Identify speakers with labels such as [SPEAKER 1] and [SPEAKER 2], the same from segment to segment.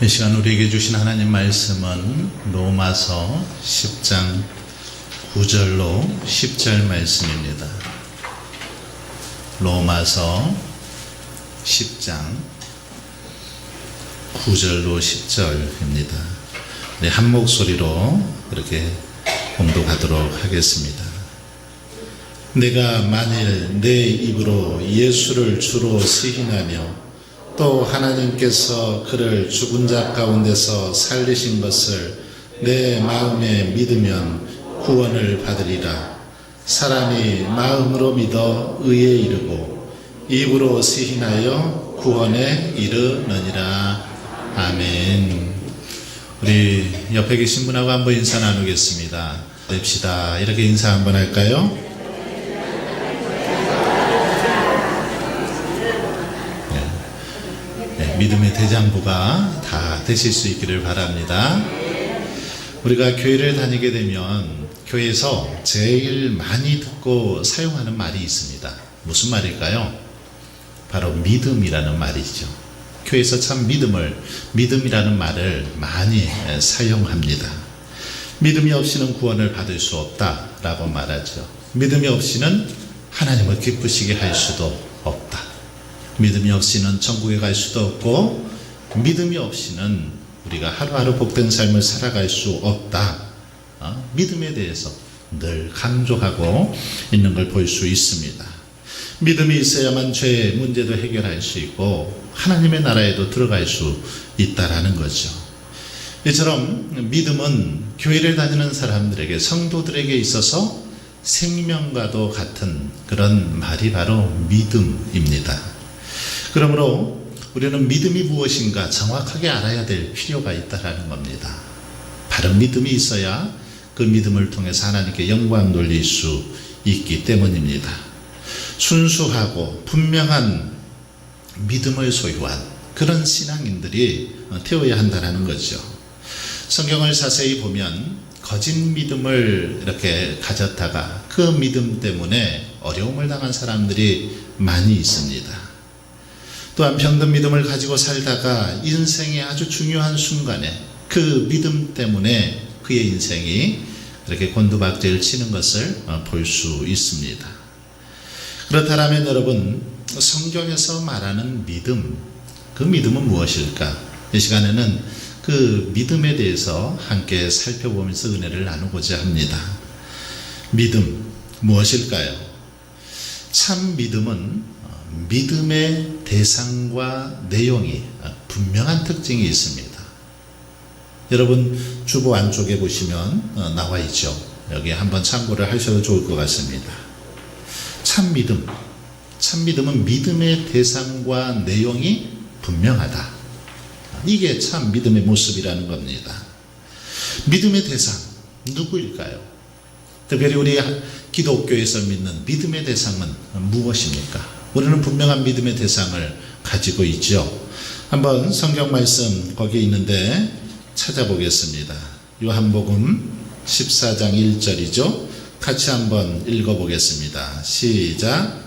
[SPEAKER 1] 이 시간 우리에게 주신 하나님 말씀은 로마서 10장 9절로 10절 말씀입니다. 로마서 10장 9절로 10절입니다. 네, 한 목소리로 그렇게 봉독하도록 하겠습니다. 내가 만일 내 입으로 예수를 주로 시인하며 또 하나님께서 그를 죽은 자 가운데서 살리신 것을 내 마음에 믿으면 구원을 받으리라. 사람이 마음으로 믿어 의에 이르고 입으로 시인하여 구원에 이르느니라. 아멘. 우리 옆에 계신 분하고 한번 인사 나누겠습니다. 냅시다. 이렇게 인사 한번 할까요? 믿음의 대장부가 다 되실 수 있기를 바랍니다. 우리가 교회를 다니게 되면 교회에서 제일 많이 듣고 사용하는 말이 있습니다. 무슨 말일까요? 바로 믿음이라는 말이죠. 교회에서 참 믿음이라는 말을 많이 사용합니다. 믿음이 없이는 구원을 받을 수 없다라고 말하죠. 믿음이 없이는 하나님을 기쁘시게 할 수도 없다. 믿음이 없이는 천국에 갈 수도 없고 믿음이 없이는 우리가 하루하루 복된 삶을 살아갈 수 없다. 믿음에 대해서 늘 강조하고 있는 걸 볼 수 있습니다. 믿음이 있어야만 죄의 문제도 해결할 수 있고 하나님의 나라에도 들어갈 수 있다라는 거죠. 이처럼 믿음은 교회를 다니는 사람들에게, 성도들에게 있어서 생명과도 같은 그런 말이 바로 믿음입니다. 그러므로 우리는 믿음이 무엇인가 정확하게 알아야 될 필요가 있다는 겁니다. 바른 믿음이 있어야 그 믿음을 통해서 하나님께 영광 돌릴 수 있기 때문입니다. 순수하고 분명한 믿음을 소유한 그런 신앙인들이 되어야 한다는 거죠. 성경을 자세히 보면 거짓 믿음을 이렇게 가졌다가 그 믿음 때문에 어려움을 당한 사람들이 많이 있습니다. 또한 병든 믿음을 가지고 살다가 인생의 아주 중요한 순간에 그 믿음 때문에 그의 인생이 그렇게 곤두박질 치는 것을 볼 수 있습니다. 그렇다면 여러분, 성경에서 말하는 믿음, 그 믿음은 무엇일까? 이 시간에는 그 믿음에 대해서 함께 살펴보면서 은혜를 나누고자 합니다. 믿음, 무엇일까요? 참 믿음은 믿음의 대상과 내용이 분명한 특징이 있습니다. 여러분 주보 안쪽에 보시면 나와 있죠. 여기 한번 참고를 하셔도 좋을 것 같습니다. 참 믿음은 믿음의 대상과 내용이 분명하다. 이게 참 믿음의 모습이라는 겁니다. 믿음의 대상 누구일까요? 특별히 우리 기독교에서 믿는 믿음의 대상은 무엇입니까? 우리는 분명한 믿음의 대상을 가지고 있죠. 한번 성경 말씀 거기에 있는데 찾아보겠습니다. 요한복음 14장 1절이죠. 같이 한번 읽어보겠습니다. 시작.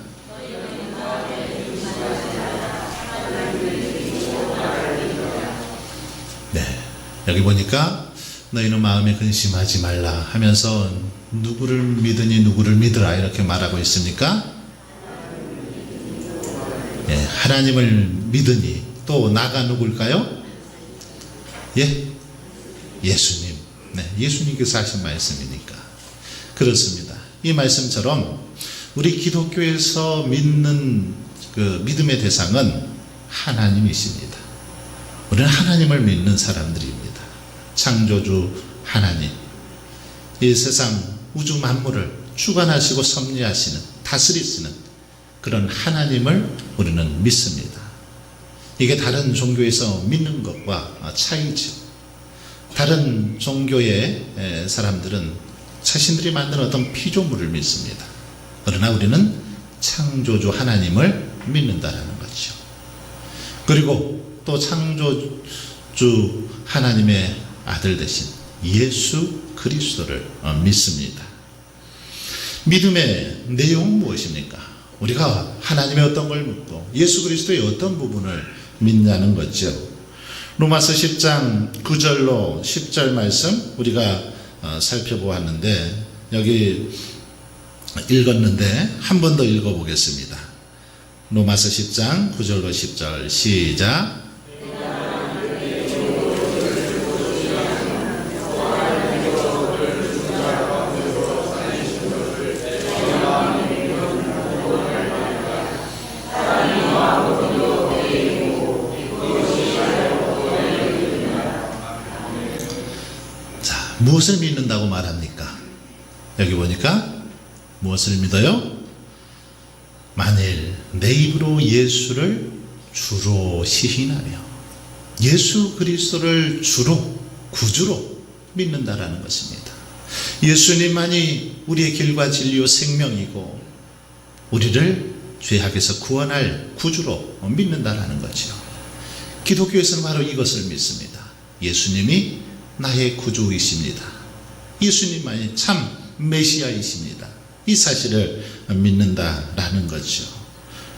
[SPEAKER 1] 네, 여기 보니까 너희는 마음에 근심하지 말라 하면서 누구를 믿으니 누구를 믿으라 이렇게 말하고 있습니까? 예, 하나님을 믿으니 또 나가 누굴까요? 예? 예수님. 네, 예수님께서 하신 말씀이니까. 그렇습니다. 이 말씀처럼 우리 기독교에서 믿는 그 믿음의 대상은 하나님이십니다. 우리는 하나님을 믿는 사람들입니다. 창조주 하나님. 이 세상 우주 만물을 주관하시고 섭리하시는, 다스리시는 그런 하나님을 우리는 믿습니다. 이게 다른 종교에서 믿는 것과 차이죠. 다른 종교의 사람들은 자신들이 만든 어떤 피조물을 믿습니다. 그러나 우리는 창조주 하나님을 믿는다라는 거죠. 그리고 또 창조주 하나님의 아들 되신 예수 그리스도를 믿습니다. 믿음의 내용은 무엇입니까? 우리가 하나님의 어떤 걸 믿고 예수 그리스도의 어떤 부분을 믿냐는 거죠. 로마서 10장 9절로 10절 말씀 우리가 살펴보았는데 여기 읽었는데 한 번 더 읽어보겠습니다. 로마서 10장 9절로 10절 시작. 무엇을 믿는다고 말합니까? 여기 보니까 무엇을 믿어요? 만일 내 입으로 예수를 주로 시인하며 예수 그리스도를 주로 구주로 믿는다라는 것입니다. 예수님만이 우리의 길과 진리요 생명이고 우리를 죄악에서 구원할 구주로 믿는다라는 거죠. 기독교에서는 바로 이것을 믿습니다. 예수님이 나의 구주이십니다. 예수님만이 참 메시아이십니다. 이 사실을 믿는다라는 거죠.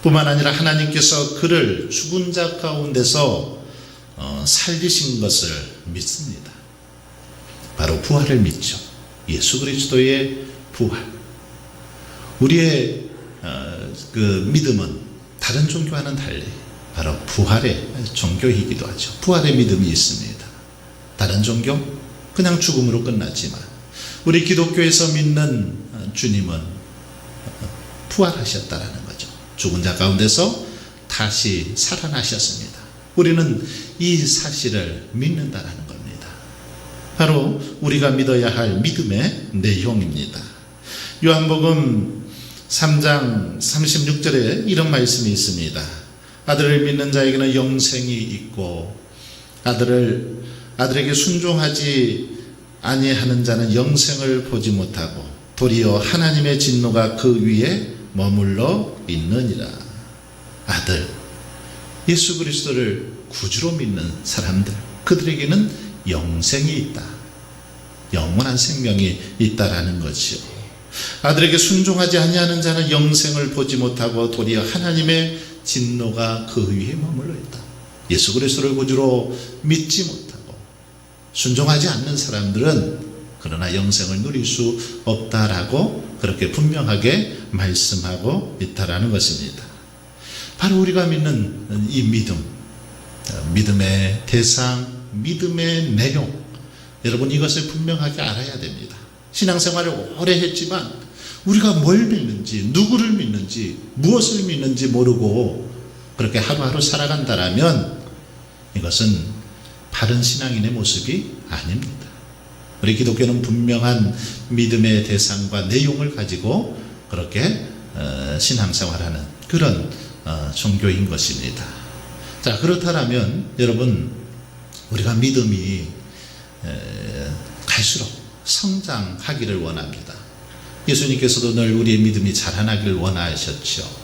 [SPEAKER 1] 뿐만 아니라 하나님께서 그를 죽은 자 가운데서 살리신 것을 믿습니다. 바로 부활을 믿죠. 예수 그리스도의 부활. 우리의 그 믿음은 다른 종교와는 달리 바로 부활의 종교이기도 하죠. 부활의 믿음이 있습니다. 다른 종교? 그냥 죽음으로 끝났지만 우리 기독교에서 믿는 주님은 부활하셨다라는 거죠. 죽은 자 가운데서 다시 살아나셨습니다. 우리는 이 사실을 믿는다라는 겁니다. 바로 우리가 믿어야 할 믿음의 내용입니다. 요한복음 3장 36절에 이런 말씀이 있습니다. 아들을 믿는 자에게는 영생이 있고 아들에게 순종하지 아니하는 자는 영생을 보지 못하고 도리어 하나님의 진노가 그 위에 머물러 있느니라. 아들, 예수 그리스도를 구주로 믿는 사람들, 그들에게는 영생이 있다. 영원한 생명이 있다라는 거지요. 아들에게 순종하지 아니하는 자는 영생을 보지 못하고 도리어 하나님의 진노가 그 위에 머물러 있다. 예수 그리스도를 구주로 믿지 못하고 순종하지 않는 사람들은 그러나 영생을 누릴 수 없다라고 그렇게 분명하게 말씀하고 있다라는 것입니다. 바로 우리가 믿는 이 믿음, 믿음의 대상, 믿음의 내용, 여러분 이것을 분명하게 알아야 됩니다. 신앙생활을 오래 했지만 우리가 뭘 믿는지, 누구를 믿는지, 무엇을 믿는지 모르고 그렇게 하루하루 살아간다라면 이것은 바른 신앙인의 모습이 아닙니다. 우리 기독교는 분명한 믿음의 대상과 내용을 가지고 그렇게 신앙생활하는 그런 종교인 것입니다. 자, 그렇다면 여러분 우리가 믿음이 갈수록 성장하기를 원합니다. 예수님께서도 늘 우리의 믿음이 자라나기를 원하셨죠.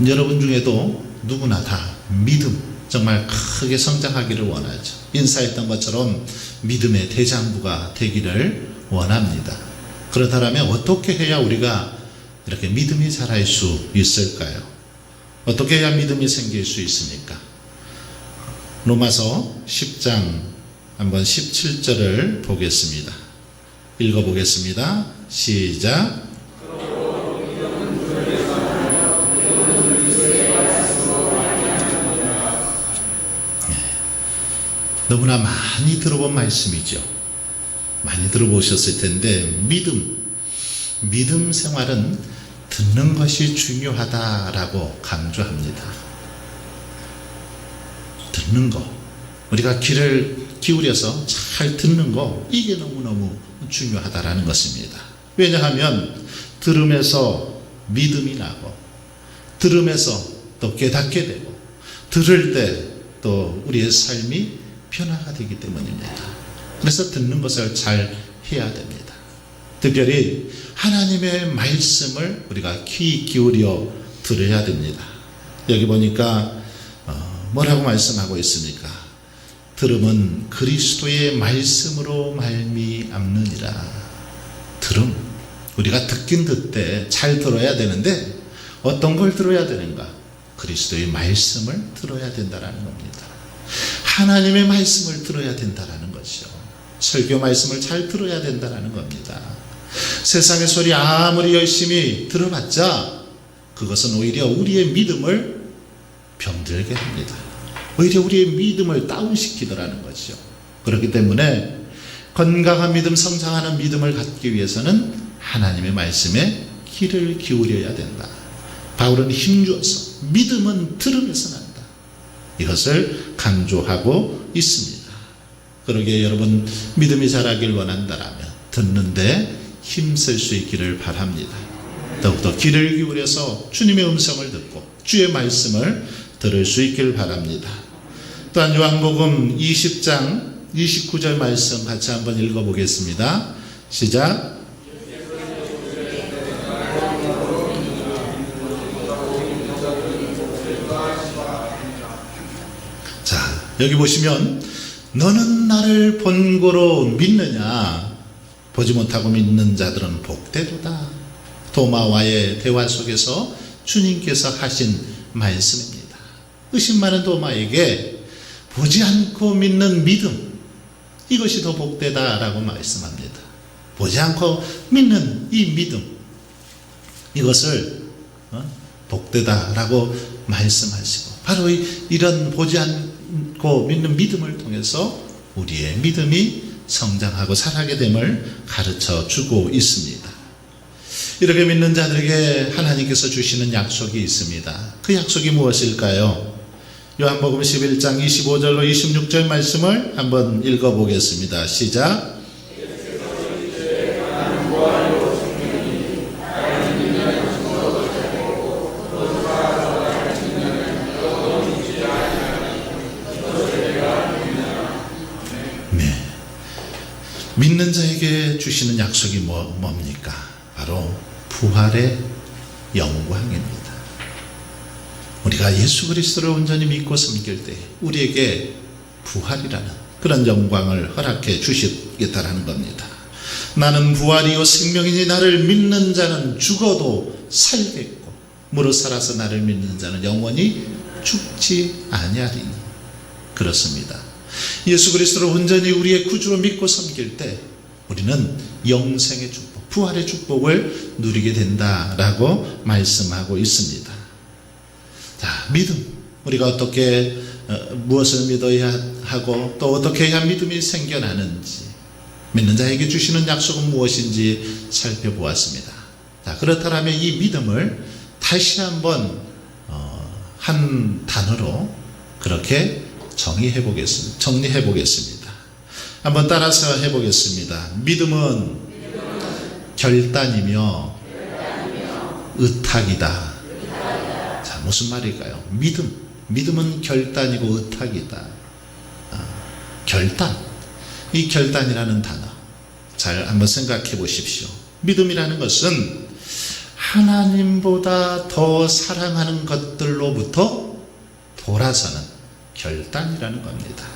[SPEAKER 1] 여러분 중에도 누구나 다 믿음 정말 크게 성장하기를 원하죠. 인사했던 것처럼 믿음의 대장부가 되기를 원합니다. 그렇다면 어떻게 해야 우리가 이렇게 믿음이 자랄 수 있을까요? 어떻게 해야 믿음이 생길 수 있습니까? 로마서 10장 한번 17절을 보겠습니다. 읽어보겠습니다. 시작. 너무나 많이 들어본 말씀이죠. 많이 들어보셨을 텐데 믿음 생활은 듣는 것이 중요하다라고 강조합니다. 듣는 거, 우리가 귀를 기울여서 잘 듣는 거, 이게 너무너무 중요하다라는 것입니다. 왜냐하면 들음에서 믿음이 나고 들음에서 또 깨닫게 되고 들을 때 또 우리의 삶이 변화가 되기 때문입니다. 그래서 듣는 것을 잘 해야 됩니다. 특별히 하나님의 말씀을 우리가 귀 기울여 들어야 됩니다. 여기 보니까 뭐라고 말씀하고 있습니까? 들음은 그리스도의 말씀으로 말미암느니라. 들음, 우리가 듣긴 듣되 잘 들어야 되는데 어떤 걸 들어야 되는가? 그리스도의 말씀을 들어야 된다는 겁니다. 하나님의 말씀을 들어야 된다라는 것이죠. 설교 말씀을 잘 들어야 된다라는 겁니다. 세상의 소리 아무리 열심히 들어봤자 그것은 오히려 우리의 믿음을 병들게 합니다. 오히려 우리의 믿음을 다운시키더라는 것이죠. 그렇기 때문에 건강한 믿음, 성장하는 믿음을 갖기 위해서는 하나님의 말씀에 귀를 기울여야 된다. 바울은 힘주어서 믿음은 들음에서 난다. 이것을 강조하고 있습니다. 그러기에 여러분 믿음이 자라길 원한다라면 듣는데 힘쓸 수 있기를 바랍니다. 더욱더 귀를 기울여서 주님의 음성을 듣고 주의 말씀을 들을 수 있기를 바랍니다. 또한 요한복음 20장 29절 말씀 같이 한번 읽어보겠습니다. 시작. 자, 여기 보시면 너는 나를 본고로 믿느냐? 보지 못하고 믿는 자들은 복되도다. 도마와의 대화 속에서 주님께서 하신 말씀입니다. 의심 많은 도마에게 보지 않고 믿는 믿음, 이것이 더 복되다라고 말씀합니다. 보지 않고 믿는 이 믿음, 이것을 복되다라고 말씀하시고 바로 이런 보지 않고 믿는 믿음을 통해서 우리의 믿음이 성장하고 자라게 됨을 가르쳐 주고 있습니다. 이렇게 믿는 자들에게 하나님께서 주시는 약속이 있습니다. 그 약속이 무엇일까요? 요한복음 11장 25절로 26절 말씀을 한번 읽어보겠습니다. 시작. 네, 믿는 자에게 주시는 약속이 뭡니까? 바로 부활의 영광입니다. 우리가 예수 그리스도를 온전히 믿고 섬길 때 우리에게 부활이라는 그런 영광을 허락해 주시겠다라는 겁니다. 나는 부활이요 생명이니 나를 믿는 자는 죽어도 살겠고 무릇 살아서 나를 믿는 자는 영원히 죽지 아니하리니. 그렇습니다. 예수 그리스도를 온전히 우리의 구주로 믿고 섬길 때 우리는 영생의 축복, 부활의 축복을 누리게 된다라고 말씀하고 있습니다. 자, 믿음. 우리가 어떻게 무엇을 믿어야 하고 또 어떻게 해야 믿음이 생겨나는지, 믿는 자에게 주시는 약속은 무엇인지 살펴보았습니다. 자, 그렇다면 이 믿음을 다시 한번 한 단어로 그렇게 정리해 보겠습니다. 한번 따라서 해보겠습니다. 믿음은 결단이며 의탁이다. 자, 무슨 말일까요? 믿음은 결단이고 의탁이다. 결단. 이 결단이라는 단어 잘 한번 생각해 보십시오. 믿음이라는 것은 하나님보다 더 사랑하는 것들로부터 돌아서는 결단이라는 겁니다.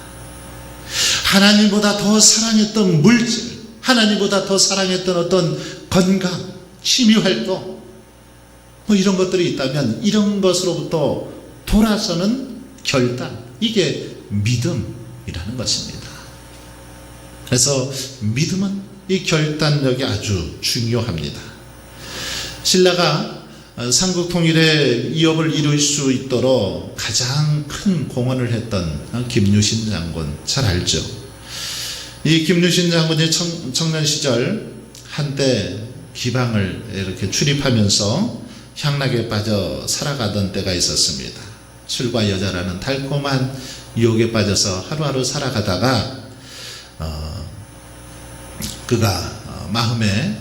[SPEAKER 1] 하나님보다 더 사랑했던 물질, 하나님보다 더 사랑했던 어떤 건강, 취미활동, 이런 것들이 있다면 이런 것으로부터 돌아서는 결단, 이게 믿음이라는 것입니다. 그래서 믿음은 이 결단력이 아주 중요합니다. 신라가 삼국 통일의 이업을 이룰 수 있도록 가장 큰 공헌을 했던 김유신 장군, 잘 알죠? 이 김유신 장군이 청년 시절 한때 기방을 이렇게 출입하면서 향락에 빠져 살아가던 때가 있었습니다. 술과 여자라는 달콤한 유혹에 빠져서 하루하루 살아가다가 그가 마음에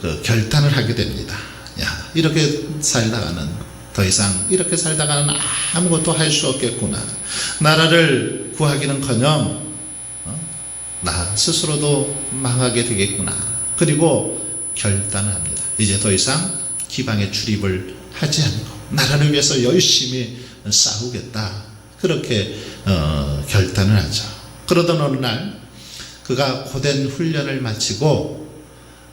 [SPEAKER 1] 그 결단을 하게 됩니다. 야, 이렇게 살다가는 더 이상 이렇게 살다가는 아무것도 할 수 없겠구나. 나라를 구하기는커녕 나 스스로도 망하게 되겠구나. 그리고 결단을 합니다. 이제 더 이상 기방에 출입을 하지 않고 나라를 위해서 열심히 싸우겠다. 그렇게 결단을 하죠. 그러던 어느 날 그가 고된 훈련을 마치고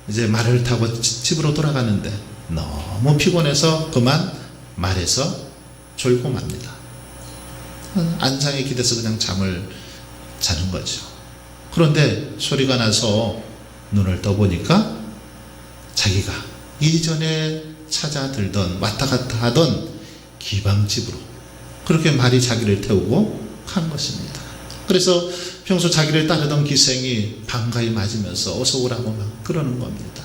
[SPEAKER 1] 이제 말을 타고 집으로 돌아가는데 너무 피곤해서 그만 말에서 졸고 맙니다. 안장에 기대서 그냥 잠을 자는 거죠. 그런데 소리가 나서 눈을 떠보니까 자기가 이전에 찾아들던 왔다 갔다 하던 기방집으로 그렇게 말이 자기를 태우고 간 것입니다. 그래서 평소 자기를 따르던 기생이 반가이 맞으면서 어서 오라고 막 그러는 겁니다.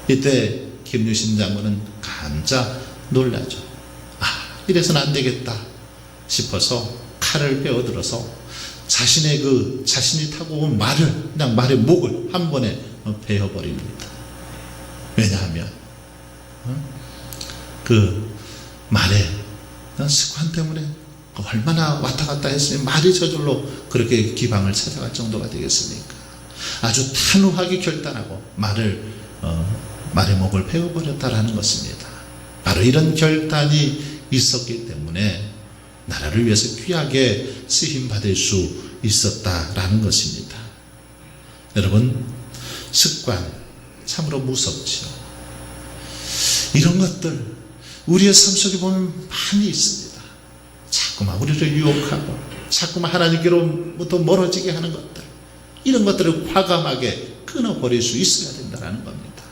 [SPEAKER 1] 이때 김유신 장군은 깜짝 놀라죠. 이래서는 안 되겠다 싶어서 칼을 빼어들어서 자신이 타고 온 말을 그냥 말의 목을 한 번에 베어버립니다. 왜냐하면 그 말의 습관 때문에 얼마나 왔다 갔다 했으니 말이 저절로 그렇게 기방을 찾아갈 정도가 되겠습니까? 아주 단호하게 결단하고 말의 목을 베어버렸다라는 것입니다. 바로 이런 결단이 있었기 때문에 나라를 위해서 귀하게 쓰임받을 수 있었다라는 것입니다. 여러분, 습관 참으로 무섭죠. 이런 것들 우리의 삶 속에 보면 많이 있습니다. 자꾸만 우리를 유혹하고 자꾸만 하나님께로부터 멀어지게 하는 것들, 이런 것들을 과감하게 끊어버릴 수 있어야 된다는 겁니다.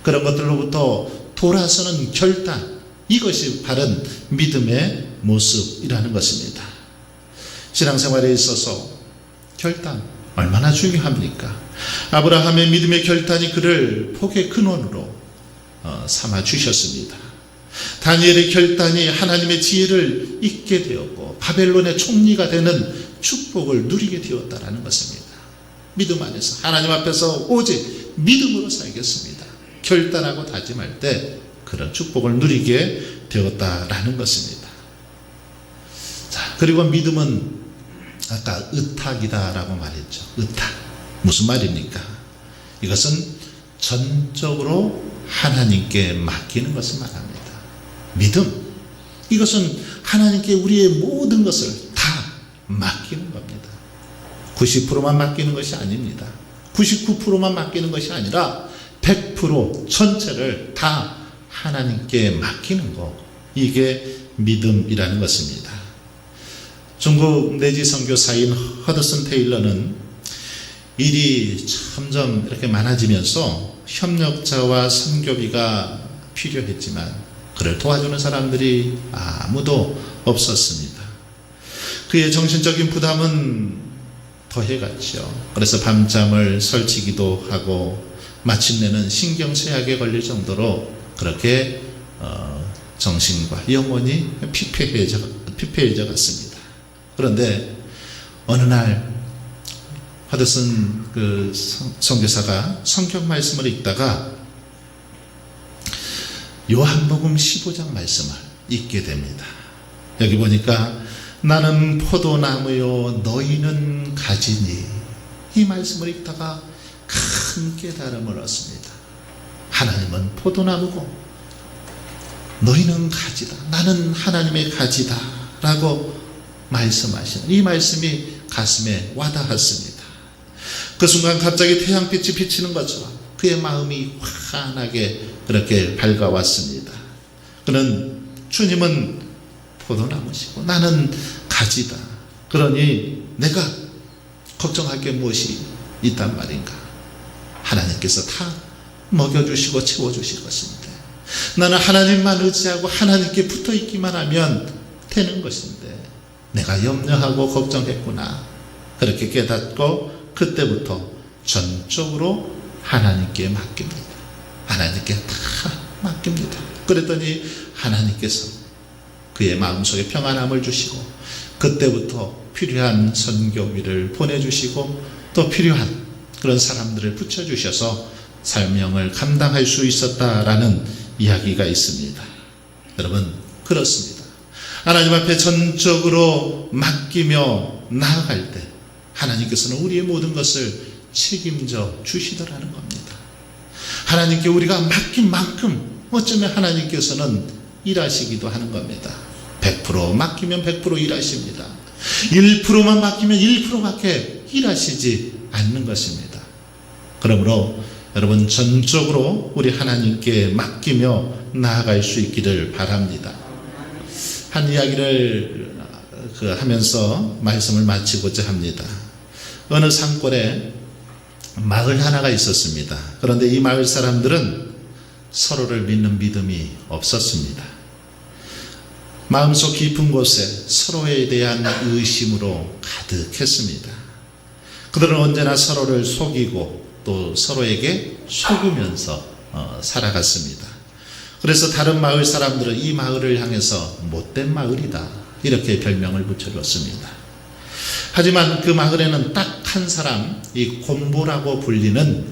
[SPEAKER 1] 그런 것들로부터 돌아서는 결단, 이것이 바른 믿음의 모습이라는 것입니다. 신앙생활에 있어서 결단 얼마나 중요합니까? 아브라함의 믿음의 결단이 그를 복의 근원으로 삼아 주셨습니다. 다니엘의 결단이 하나님의 지혜를 잊게 되었고 바벨론의 총리가 되는 축복을 누리게 되었다라는 것입니다. 믿음 안에서 하나님 앞에서 오직 믿음으로 살겠습니다. 결단하고 다짐할 때 그런 축복을 누리게 되었다라는 것입니다. 자, 그리고 믿음은 아까 의탁이다라고 말했죠. 의탁. 무슨 말입니까? 이것은 전적으로 하나님께 맡기는 것을 말합니다. 믿음. 이것은 하나님께 우리의 모든 것을 다 맡기는 겁니다. 90%만 맡기는 것이 아닙니다. 99%만 맡기는 것이 아니라 100% 전체를 다 하나님께 맡기는 것, 이게 믿음이라는 것입니다. 중국 내지 선교사인 허드슨 테일러는 일이 점점 이렇게 많아지면서 협력자와 선교비가 필요했지만 그를 도와주는 사람들이 아무도 없었습니다. 그의 정신적인 부담은 더해갔죠. 그래서 밤잠을 설치기도 하고 마침내는 신경쇠약에 걸릴 정도로 그렇게 정신과 영혼이 피폐해져 갔습니다. 그런데 어느 날 허드슨 그 선교사가 성경 말씀을 읽다가 요한복음 15장 말씀을 읽게 됩니다. 여기 보니까 나는 포도나무요 너희는 가지니, 이 말씀을 읽다가 큰 깨달음을 얻습니다. 하나님은 포도나무고 너희는 가지다, 나는 하나님의 가지다 라고 말씀하시는 이 말씀이 가슴에 와닿았습니다. 그 순간 갑자기 태양빛이 비치는 것처럼 그의 마음이 환하게 그렇게 밝아왔습니다. 그는 주님은 포도나무시고 나는 가지다. 그러니 내가 걱정할 게 무엇이 있단 말인가? 하나님께서 다 먹여주시고 채워주실 것인데 나는 하나님만 의지하고 하나님께 붙어있기만 하면 되는 것인데 내가 염려하고 걱정했구나. 그렇게 깨닫고 그때부터 전적으로 하나님께 맡깁니다. 하나님께 다 맡깁니다. 그랬더니 하나님께서 그의 마음속에 평안함을 주시고 그때부터 필요한 선교비를 보내주시고 또 필요한 그런 사람들을 붙여주셔서 사명을 감당할 수 있었다라는 이야기가 있습니다. 여러분, 그렇습니다. 하나님 앞에 전적으로 맡기며 나아갈 때 하나님께서는 우리의 모든 것을 책임져 주시더라는 겁니다. 하나님께 우리가 맡긴 만큼 어쩌면 하나님께서는 일하시기도 하는 겁니다. 100% 맡기면 100% 일하십니다. 1%만 맡기면 1%밖에 일하시지 않는 것입니다. 그러므로 여러분, 전적으로 우리 하나님께 맡기며 나아갈 수 있기를 바랍니다. 한 이야기를 하면서 말씀을 마치고자 합니다. 어느 산골에 마을 하나가 있었습니다. 그런데 이 마을 사람들은 서로를 믿는 믿음이 없었습니다. 마음속 깊은 곳에 서로에 대한 의심으로 가득했습니다. 그들은 언제나 서로를 속이고 또 서로에게 속으면서 살아갔습니다. 그래서 다른 마을 사람들은 이 마을을 향해서 못된 마을이다 이렇게 별명을 붙여줬습니다. 하지만 그 마을에는 딱 한 사람, 이 곰보라고 불리는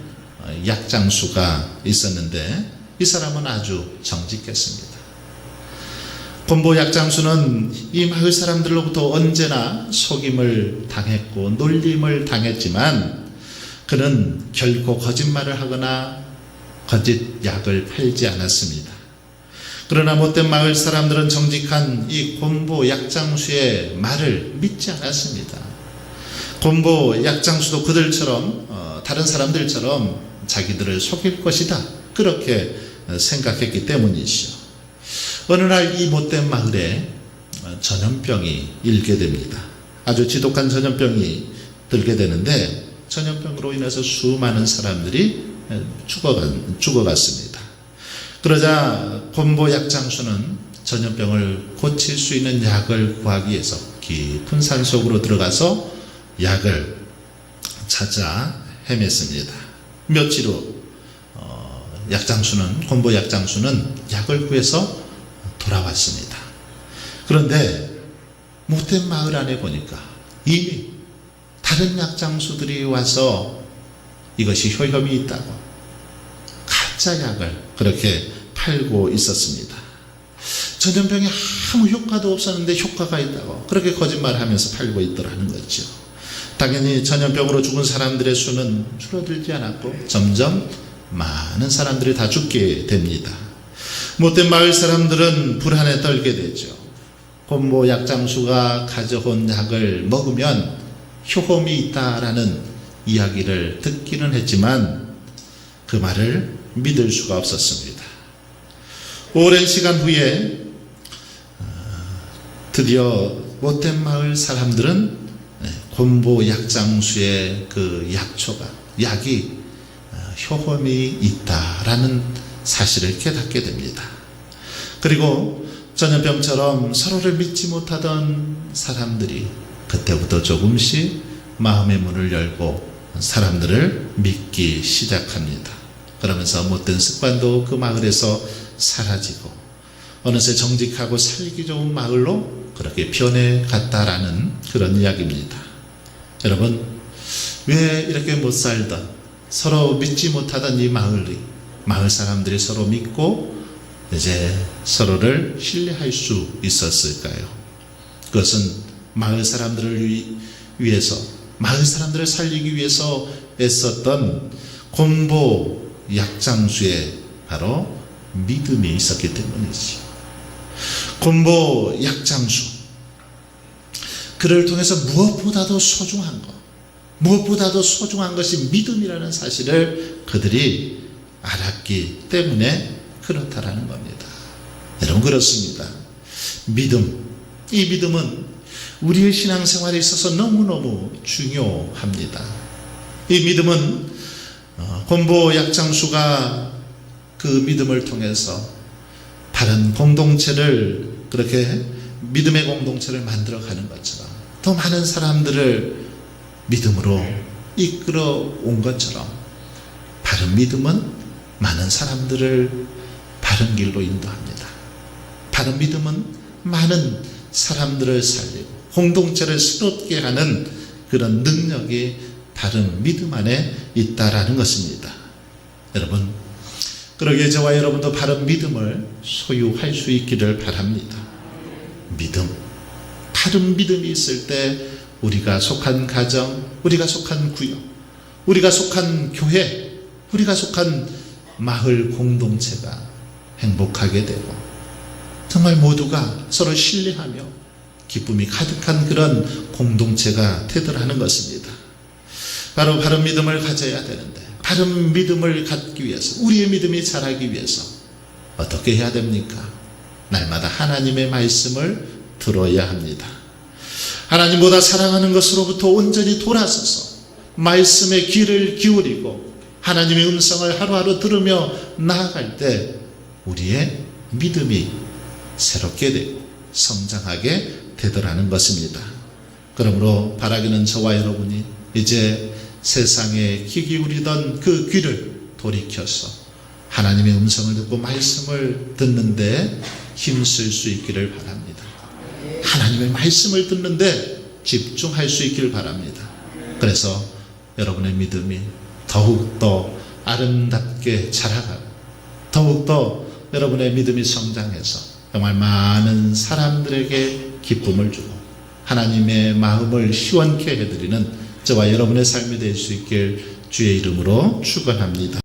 [SPEAKER 1] 약장수가 있었는데 이 사람은 아주 정직했습니다. 곰보 약장수는 이 마을 사람들로부터 언제나 속임을 당했고 놀림을 당했지만 그는 결코 거짓말을 하거나 거짓 약을 팔지 않았습니다. 그러나 못된 마을 사람들은 정직한 이 곰보 약장수의 말을 믿지 않았습니다. 곰보 약장수도 그들처럼 다른 사람들처럼 자기들을 속일 것이다 그렇게 생각했기 때문이죠. 어느 날 이 못된 마을에 전염병이 일게 됩니다. 아주 지독한 전염병이 들게 되는데 전염병으로 인해서 수많은 사람들이 죽어갔습니다. 그러자 곰보 약장수는 전염병을 고칠 수 있는 약을 구하기 위해서 깊은 산속으로 들어가서 약을 찾아 헤맸습니다. 며칠 후 곰보 약장수는 약을 구해서 돌아왔습니다. 그런데 못된 마을 안에 보니까 이미 다른 약장수들이 와서 이것이 효험이 있다고 가짜 약을 그렇게 팔고 있었습니다. 전염병에 아무 효과도 없었는데 효과가 있다고 그렇게 거짓말하면서 팔고 있더라는 거죠. 당연히 전염병으로 죽은 사람들의 수는 줄어들지 않았고 점점 많은 사람들이 다 죽게 됩니다. 못된 마을 사람들은 불안에 떨게 되죠. 곰보 약장수가 가져온 약을 먹으면 효험이 있다라는 이야기를 듣기는 했지만 그 말을 믿을 수가 없었습니다. 오랜 시간 후에 드디어 못된 마을 사람들은 곰보 약장수의 그 약이 효험이 있다라는 사실을 깨닫게 됩니다. 그리고 전염병처럼 서로를 믿지 못하던 사람들이 그때부터 조금씩 마음의 문을 열고 사람들을 믿기 시작합니다. 그러면서 못된 습관도 그 마을에서 사라지고 어느새 정직하고 살기 좋은 마을로 그렇게 변해갔다라는 그런 이야기입니다. 여러분, 왜 이렇게 못 살던 서로 믿지 못하던 이 마을 사람들이 서로 믿고 이제 서로를 신뢰할 수 있었을까요? 그것은 마을 사람들을 위해서, 마을 사람들을 살리기 위해서 애썼던 곰보 약장수의 바로 믿음이 있었기 때문이지. 곰보 약장수, 그를 통해서 무엇보다도 소중한 것이 믿음이라는 사실을 그들이 알았기 때문에 그렇다라는 겁니다. 여러분, 그렇습니다. 이 믿음은 우리의 신앙생활에 있어서 너무너무 중요합니다. 이 믿음은 곰보 약장수가 그 믿음을 통해서 다른 공동체를 그렇게 믿음의 공동체를 만들어가는 것처럼 더 많은 사람들을 믿음으로 이끌어 온 것처럼 바른 믿음은 많은 사람들을 바른 길로 인도합니다. 바른 믿음은 많은 사람들을 살리고 공동체를 새롭게 하는 그런 능력이 바른 믿음 안에 있다라는 것입니다. 여러분, 그러기에 저와 여러분도 바른 믿음을 소유할 수 있기를 바랍니다. 바른 믿음이 있을 때 우리가 속한 가정, 우리가 속한 구역, 우리가 속한 교회, 우리가 속한 마을 공동체가 행복하게 되고 정말 모두가 서로 신뢰하며 기쁨이 가득한 그런 공동체가 되더라는 것입니다. 바로 바른 믿음을 가져야 되는데, 바른 믿음을 갖기 위해서, 우리의 믿음이 자라기 위해서 어떻게 해야 됩니까? 날마다 하나님의 말씀을 들어야 합니다. 하나님보다 사랑하는 것으로부터 온전히 돌아서서 말씀에 귀를 기울이고 하나님의 음성을 하루하루 들으며 나아갈 때 우리의 믿음이 새롭게 되고 성장하게 되더라는 것입니다. 그러므로 바라기는 저와 여러분이 이제 세상에 귀 기울이던 그 귀를 돌이켜서 하나님의 음성을 듣고 말씀을 듣는데 힘쓸 수 있기를 바랍니다. 하나님의 말씀을 듣는데 집중할 수 있기를 바랍니다. 그래서 여러분의 믿음이 더욱더 아름답게 자라가고 더욱더 여러분의 믿음이 성장해서 정말 많은 사람들에게 기쁨을 주고 하나님의 마음을 시원케 해드리는 저와 여러분의 삶이 될 수 있길 주의 이름으로 축원합니다.